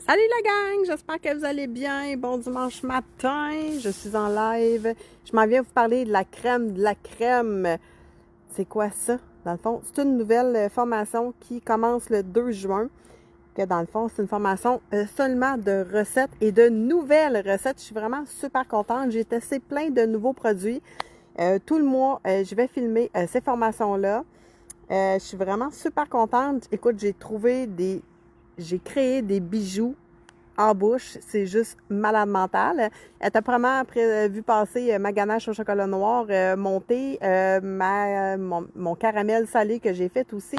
Salut la gang, j'espère que vous allez bien. Bon dimanche matin, je suis en live. Je m'en viens vous parler de la crème de la crème. C'est quoi ça? Dans le fond, c'est une nouvelle formation qui commence le 2 juin. Que dans le fond, c'est une formation seulement de recettes et de nouvelles recettes. Je suis vraiment super contente. J'ai testé plein de nouveaux produits. Tout le mois, je vais filmer ces formations-là. Je suis vraiment super contente. Écoute, j'ai créé des bijoux en bouche, c'est juste malade mental. T'as probablement vu passer ma ganache au chocolat noir montée, mon caramel salé que j'ai fait aussi.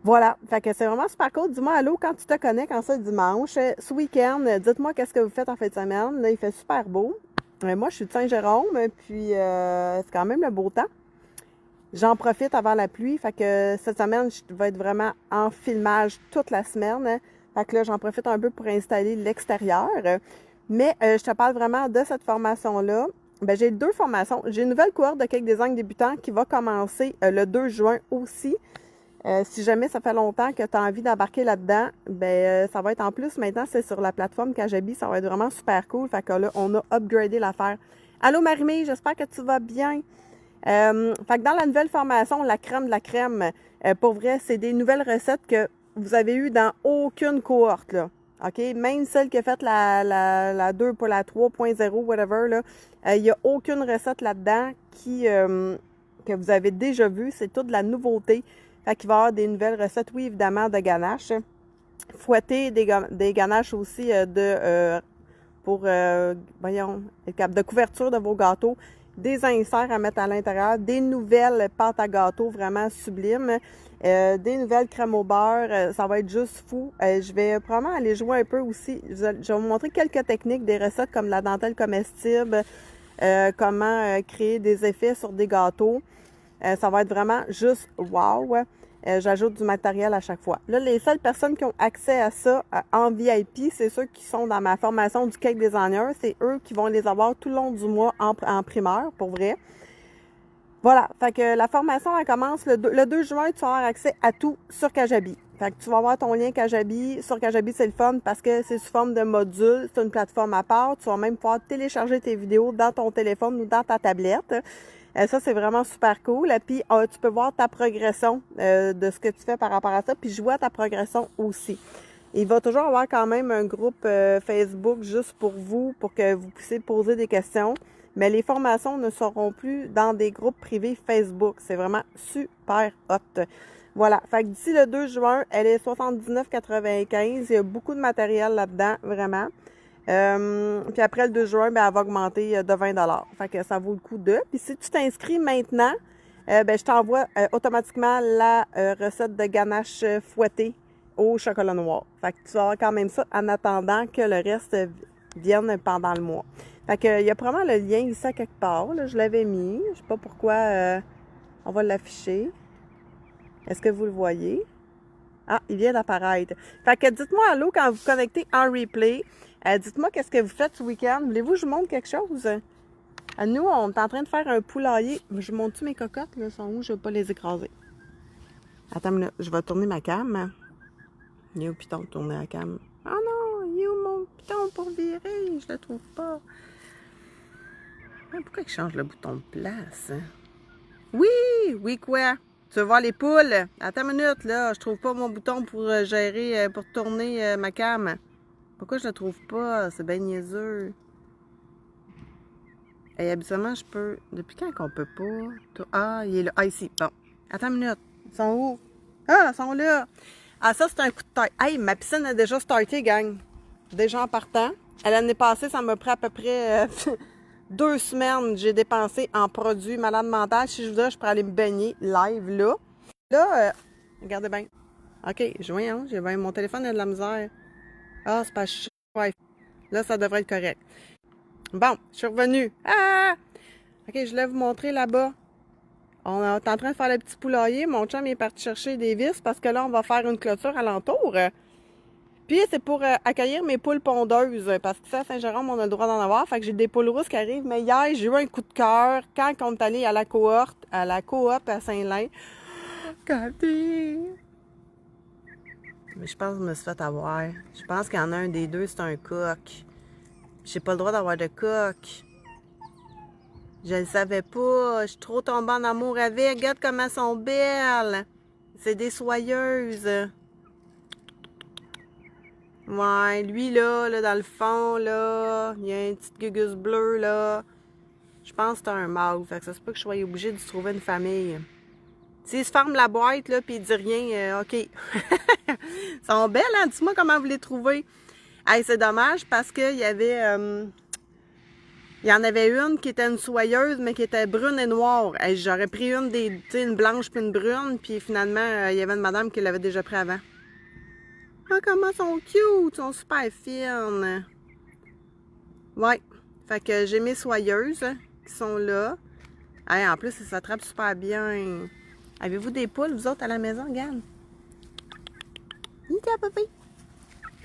Voilà, fait que c'est vraiment super cool. Dis-moi allô quand tu te connectes en ce dimanche. Ce week-end, dites-moi qu'est-ce que vous faites en fin de semaine. Là, il fait super beau. Moi, je suis de Saint-Jérôme, puis c'est quand même le beau temps. J'en profite avant la pluie, fait que cette semaine, je vais être vraiment en filmage toute la semaine. Fait que là, j'en profite un peu pour installer l'extérieur. Mais je te parle vraiment de cette formation-là. Ben, j'ai deux formations. J'ai une nouvelle cohorte de cake design débutant qui va commencer le 2 juin aussi. Si jamais ça fait longtemps que tu as envie d'embarquer là-dedans, ben ça va être en plus maintenant, c'est sur la plateforme Kajabi. Ça va être vraiment super cool. Fait que là, on a upgradé l'affaire. Allô Marimé, j'espère que tu vas bien. Fait que dans la nouvelle formation, la crème de la crème, pour vrai, c'est des nouvelles recettes que vous avez eues dans aucune cohorte, là. OK? Même celle qui a fait la 2 pour la 3.0, whatever, là, il n'y a aucune recette là-dedans que vous avez déjà vue. C'est toute de la nouveauté. Fait qu'il va y avoir des nouvelles recettes, oui, évidemment, de ganache. Fouetter des ganaches aussi de couverture de vos gâteaux, des inserts à mettre à l'intérieur, des nouvelles pâtes à gâteau vraiment sublimes, des nouvelles crèmes au beurre, ça va être juste fou. Je vais probablement aller jouer un peu aussi. Je vais vous montrer quelques techniques, des recettes comme la dentelle comestible, comment créer des effets sur des gâteaux. Ça va être vraiment juste wow. J'ajoute du matériel à chaque fois. Là, les seules personnes qui ont accès à ça en VIP, c'est ceux qui sont dans ma formation du cake designer. C'est eux qui vont les avoir tout le long du mois en primeur, pour vrai. Voilà. Fait que la formation, elle commence le 2 juin, tu vas avoir accès à tout sur Kajabi. Fait que tu vas avoir ton lien Kajabi. Sur Kajabi, c'est le fun parce que c'est sous forme de module. C'est une plateforme à part. Tu vas même pouvoir télécharger tes vidéos dans ton téléphone ou dans ta tablette. Ça, c'est vraiment super cool. Et puis, tu peux voir ta progression de ce que tu fais par rapport à ça. Puis, je vois ta progression aussi. Il va toujours avoir quand même un groupe Facebook juste pour vous, pour que vous puissiez poser des questions. Mais les formations ne seront plus dans des groupes privés Facebook. C'est vraiment super hot. Voilà. Fait que d'ici le 2 juin, elle est 79,95. Il y a beaucoup de matériel là-dedans, vraiment. Puis après le 2 juin, ben, elle va augmenter de 20 $. Fait que ça vaut le coup de. Puis si tu t'inscris maintenant, ben, je t'envoie automatiquement la recette de ganache fouettée au chocolat noir. Fait que tu vas avoir quand même ça en attendant que le reste vienne pendant le mois. Fait que il y a probablement le lien ici à quelque part. Là, je l'avais mis. Je sais pas pourquoi on va l'afficher. Est-ce que vous le voyez? Ah, il vient d'apparaître. Fait que dites-moi allô quand vous connectez en replay. Dites-moi qu'est-ce que vous faites ce week-end. Voulez-vous que je vous montre quelque chose? Nous, on est en train de faire un poulailler. Je monte-tu mes cocottes? Là, sont où? Je ne vais pas les écraser. Attends une minute. Je vais tourner ma cam. Il est où piton de tourner la cam? Oh non! Il est où mon piton pour virer? Je le trouve pas. Pourquoi il change le bouton de place? Oui! Oui quoi? Tu veux voir les poules? Attends une minute, là. Je trouve pas mon bouton pour gérer, pour tourner ma cam. Pourquoi je le trouve pas? C'est bien niaiseux. Et habituellement, je peux... Depuis quand qu'on peut pas? Ah, il est là. Ah, ici. Bon. Attends une minute. Ils sont où? Ah, ils sont là. Ah, ça, c'est un coup de tête. Hey, ma piscine a déjà starté, gang. Déjà en partant. L'année passée, ça m'a pris à peu près 2 semaines. J'ai dépensé en produits malade mental. Si je voudrais, je pourrais aller me baigner live là. Là, regardez bien. OK, voyons, j'ai bien... Mon téléphone a de la misère. Ah, c'est pas cher. Ouais. Là, ça devrait être correct. Bon, je suis revenue. Ah! OK, je voulais vous montrer là-bas. On est en train de faire le petit poulailler. Mon chum est parti chercher des vis parce que là, on va faire une clôture alentour. Puis, c'est pour accueillir mes poules pondeuses. Parce que ça, à Saint-Jérôme, on a le droit d'en avoir. Fait que j'ai des poules rousses qui arrivent. Mais hier, j'ai eu un coup de cœur quand on est allé à la cohorte, à la coop à Saint-Lin. Regardez! Mais je pense que je me suis fait avoir. Je pense qu'il y en a un des deux, c'est un coq. J'ai pas le droit d'avoir de coq. Je le savais pas. Je suis trop tombée en amour avec. Regarde comment elles sont belles. C'est des soyeuses. Ouais, lui là, dans le fond, là, il y a une petite gugus bleue, là. Je pense que c'est un mâle. Fait que ça se peut que je sois obligée de trouver une famille. S'il se ferme la boîte, là, puis il dit rien, OK. Elles sont belles, hein? Dis-moi comment vous les trouvez. Hey, c'est dommage parce qu'il y avait... il y en avait une qui était une soyeuse, mais qui était brune et noire. Hey, j'aurais pris une des, tu sais, une blanche puis une brune, puis finalement, il y avait une madame qui l'avait déjà pris avant. Ah, comment elles sont cute! Elles sont super fines. Ouais. Fait que j'ai mes soyeuses qui sont là. Hey, en plus, ça s'attrape super bien. Avez-vous des poules, vous autres, à la maison? Regarde. Nika, papi.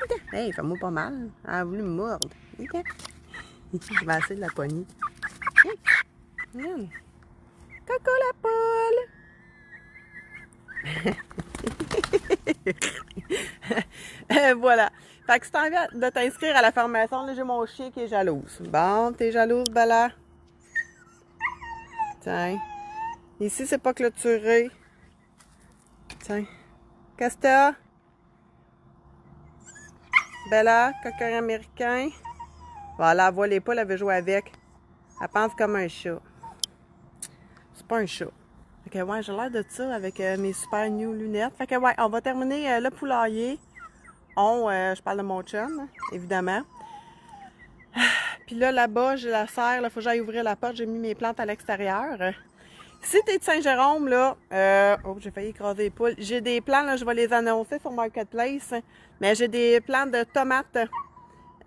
Nika. Hey, fais-moi pas mal. Elle a voulu me mordre. Nika. Je vais essayer de la poignée. Regarde. Coco la poule. Voilà. Fait que si t'as envie de t'inscrire à la formation, là, j'ai mon chien qui est jalouse. Bon, t'es jalouse, Bella? Tiens. Ici, c'est pas clôturé. Tiens. Qu'est-ce que t'as? Bella, coquin américain. Voilà, elle voit les poules, elle veut jouer avec. Elle pense comme un chat. C'est pas un chat. Fait que ouais, j'ai l'air de ça avec mes super new lunettes. Fait que ouais, on va terminer le poulailler. Je parle de mon chum, évidemment. Puis là-bas, j'ai la serre. Il faut que j'aille ouvrir la porte. J'ai mis mes plantes à l'extérieur. Si t'es de Saint-Jérôme, là, j'ai failli écraser les poules. J'ai des plants, là, je vais les annoncer sur Marketplace. Mais j'ai des plants de tomates,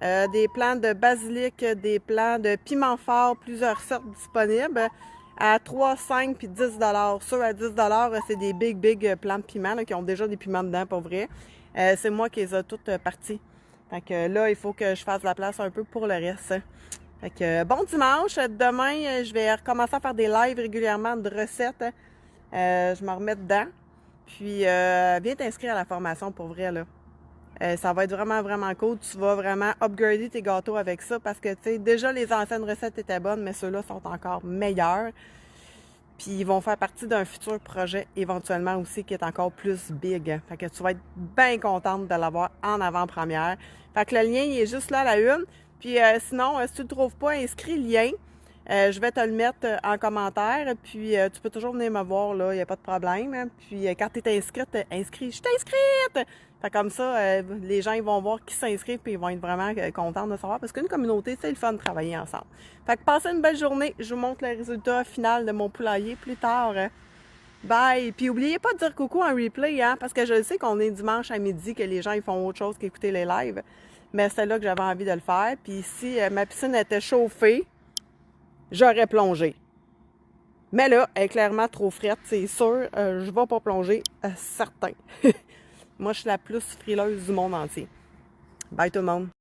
des plants de basilic, des plants de piment fort, plusieurs sortes disponibles à 3, 5 puis 10 $. Ceux à 10 $, c'est des big plants de piment là, qui ont déjà des piments dedans, pour vrai. C'est moi qui les ai toutes parties. Fait que là, il faut que je fasse la place un peu pour le reste. Fait que bon dimanche. Demain, je vais recommencer à faire des lives régulièrement de recettes. Je me remets dedans. Puis, viens t'inscrire à la formation pour vrai, là. Ça va être vraiment cool. Tu vas vraiment upgrader tes gâteaux avec ça parce que, tu sais, déjà, les anciennes recettes étaient bonnes, mais ceux-là sont encore meilleurs. Puis, ils vont faire partie d'un futur projet, éventuellement aussi, qui est encore plus big. Fait que tu vas être bien contente de l'avoir en avant-première. Fait que le lien, il est juste là à la une. Puis, sinon, si tu ne le trouves pas, inscris le lien. Je vais te le mettre en commentaire. Puis, tu peux toujours venir me voir, là. Il n'y a pas de problème. Puis, quand tu es inscrite, inscris. Je suis inscrite! Fait comme ça, les gens ils vont voir qui s'inscrivent puis ils vont être vraiment contents de savoir parce qu'une communauté, c'est le fun de travailler ensemble. Fait que passez une belle journée. Je vous montre le résultat final de mon poulailler plus tard. Bye! Puis oubliez pas de dire coucou en replay, hein, parce que je sais qu'on est dimanche à midi, que les gens ils font autre chose qu'écouter les lives. Mais c'est là que j'avais envie de le faire. Puis si ma piscine était chauffée, j'aurais plongé. Mais là, elle est clairement trop frette, c'est sûr. Je vais pas plonger, certain. Moi, je suis la plus frileuse du monde entier. Bye tout le monde!